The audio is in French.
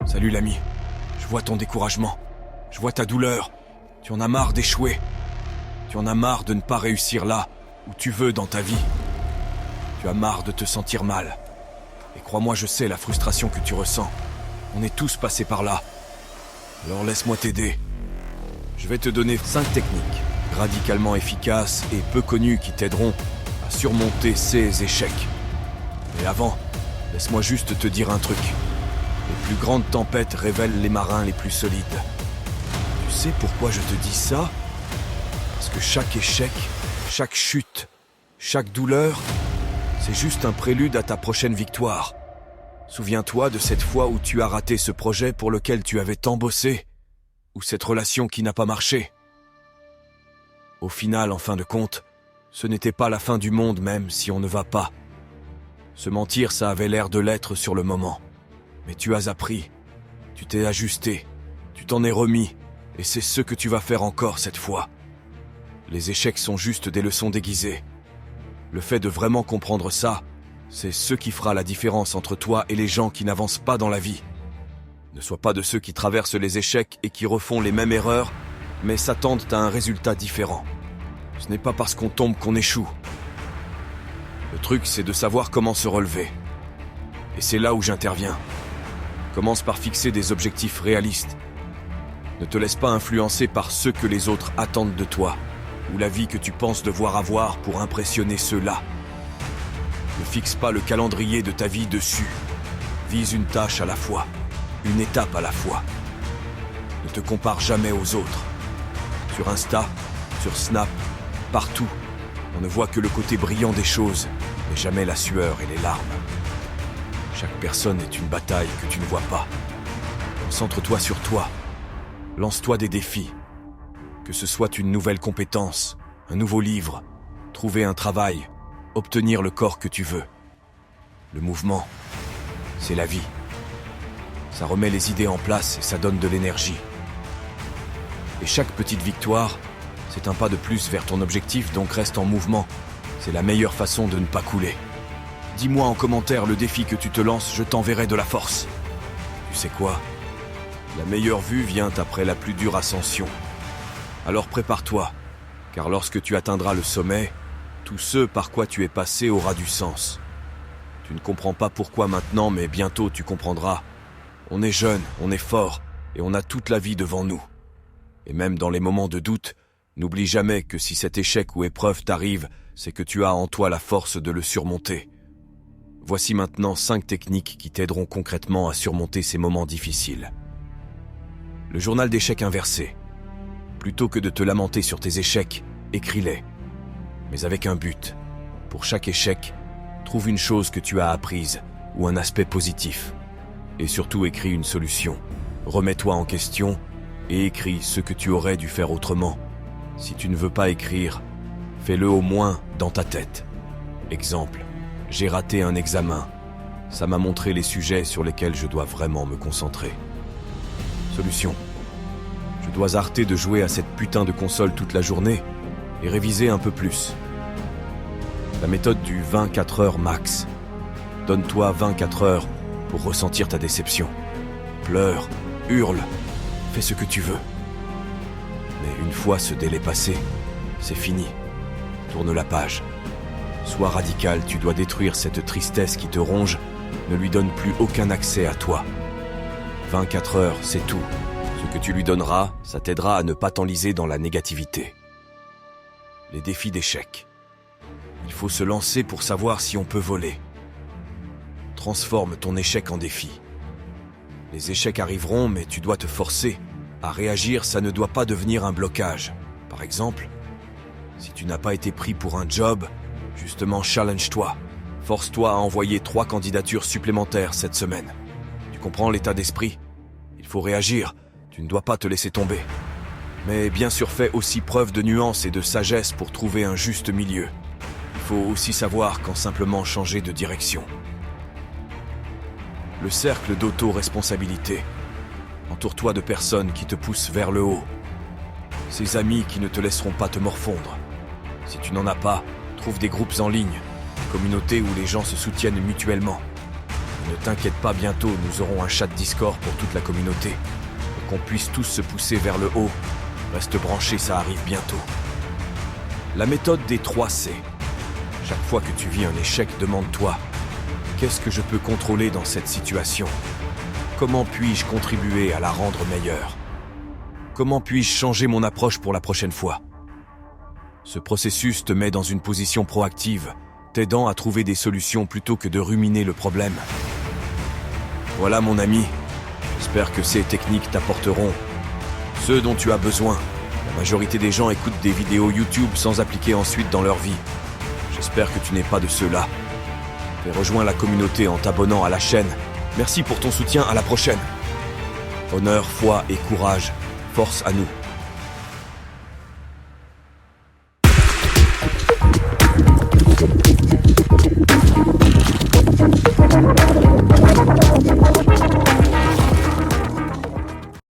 Salut l'ami. Je vois ton découragement. Je vois ta douleur. Tu en as marre d'échouer. Tu en as marre de ne pas réussir là où tu veux dans ta vie. Tu as marre de te sentir mal. Et crois-moi, je sais la frustration que tu ressens. On est tous passés par là. Alors laisse-moi t'aider. Je vais te donner 5 techniques radicalement efficaces et peu connues qui t'aideront à surmonter ces échecs. Mais avant, laisse-moi juste te dire un truc. Les plus grandes tempêtes révèlent les marins les plus solides. Tu sais pourquoi je te dis ça? Parce que chaque échec, chaque chute, chaque douleur, c'est juste un prélude à ta prochaine victoire. Souviens-toi de cette fois où tu as raté ce projet pour lequel tu avais tant bossé, ou cette relation qui n'a pas marché. Au final, en fin de compte, ce n'était pas la fin du monde même si on ne va pas. Se mentir, ça avait l'air de l'être sur le moment. Mais tu as appris, tu t'es ajusté, tu t'en es remis, et c'est ce que tu vas faire encore cette fois. Les échecs sont juste des leçons déguisées. Le fait de vraiment comprendre ça, c'est ce qui fera la différence entre toi et les gens qui n'avancent pas dans la vie. Ne sois pas de ceux qui traversent les échecs et qui refont les mêmes erreurs, mais s'attendent à un résultat différent. Ce n'est pas parce qu'on tombe qu'on échoue. Le truc, c'est de savoir comment se relever. Et c'est là où j'interviens. Commence par fixer des objectifs réalistes. Ne te laisse pas influencer par ce que les autres attendent de toi, ou la vie que tu penses devoir avoir pour impressionner ceux-là. Ne fixe pas le calendrier de ta vie dessus. Vise une tâche à la fois, une étape à la fois. Ne te compare jamais aux autres. Sur Insta, sur Snap, partout, on ne voit que le côté brillant des choses, mais jamais la sueur et les larmes. Chaque personne est une bataille que tu ne vois pas. Concentre-toi sur toi. Lance-toi des défis. Que ce soit une nouvelle compétence, un nouveau livre, trouver un travail, obtenir le corps que tu veux. Le mouvement, c'est la vie. Ça remet les idées en place et ça donne de l'énergie. Et chaque petite victoire, c'est un pas de plus vers ton objectif, donc reste en mouvement. C'est la meilleure façon de ne pas couler. Dis-moi en commentaire le défi que tu te lances, je t'enverrai de la force. Tu sais quoi? La meilleure vue vient après la plus dure ascension. Alors prépare-toi, car lorsque tu atteindras le sommet, tout ce par quoi tu es passé aura du sens. Tu ne comprends pas pourquoi maintenant, mais bientôt tu comprendras. On est jeune, on est fort, et on a toute la vie devant nous. Et même dans les moments de doute, n'oublie jamais que si cet échec ou épreuve t'arrive, c'est que tu as en toi la force de le surmonter. Voici maintenant 5 techniques qui t'aideront concrètement à surmonter ces moments difficiles. Le journal d'échecs inversé. Plutôt que de te lamenter sur tes échecs, écris-les. Mais avec un but. Pour chaque échec, trouve une chose que tu as apprise ou un aspect positif. Et surtout écris une solution. Remets-toi en question et écris ce que tu aurais dû faire autrement. Si tu ne veux pas écrire, fais-le au moins dans ta tête. Exemple, j'ai raté un examen. Ça m'a montré les sujets sur lesquels je dois vraiment me concentrer. Solution. Je dois arrêter de jouer à cette putain de console toute la journée et réviser un peu plus. La méthode du 24 heures max. Donne-toi 24 heures pour ressentir ta déception. Pleure, hurle, fais ce que tu veux. Mais une fois ce délai passé, c'est fini. Tourne la page. Sois radical, tu dois détruire cette tristesse qui te ronge. Ne lui donne plus aucun accès à toi. 24 heures, c'est tout. Ce que tu lui donneras, ça t'aidera à ne pas t'enliser dans la négativité. Les défis d'échecs. Il faut se lancer pour savoir si on peut voler. Transforme ton échec en défi. Les échecs arriveront, mais tu dois te forcer. À réagir, ça ne doit pas devenir un blocage. Par exemple, si tu n'as pas été pris pour un job, justement challenge-toi. Force-toi à envoyer 3 candidatures supplémentaires cette semaine. Tu comprends l'état d'esprit? Il faut réagir, tu ne dois pas te laisser tomber. Mais bien sûr fais aussi preuve de nuance et de sagesse pour trouver un juste milieu. Il faut aussi savoir quand simplement changer de direction. Le cercle d'auto-responsabilité. Entoure-toi de personnes qui te poussent vers le haut. Ces amis qui ne te laisseront pas te morfondre. Si tu n'en as pas, trouve des groupes en ligne, des communautés où les gens se soutiennent mutuellement. Ne t'inquiète pas, bientôt nous aurons un chat Discord pour toute la communauté. Pour qu'on puisse tous se pousser vers le haut. Reste branché, ça arrive bientôt. La méthode des 3 C. Chaque fois que tu vis un échec, demande-toi: qu'est-ce que je peux contrôler dans cette situation? Comment puis-je contribuer à la rendre meilleure? Comment puis-je changer mon approche pour la prochaine fois? Ce processus te met dans une position proactive, t'aidant à trouver des solutions plutôt que de ruminer le problème. Voilà mon ami, j'espère que ces techniques t'apporteront ce dont tu as besoin. La majorité des gens écoutent des vidéos YouTube sans appliquer ensuite dans leur vie. J'espère que tu n'es pas de ceux-là. Et rejoins la communauté en t'abonnant à la chaîne. Merci pour ton soutien, à la prochaine. Honneur, foi et courage, force à nous.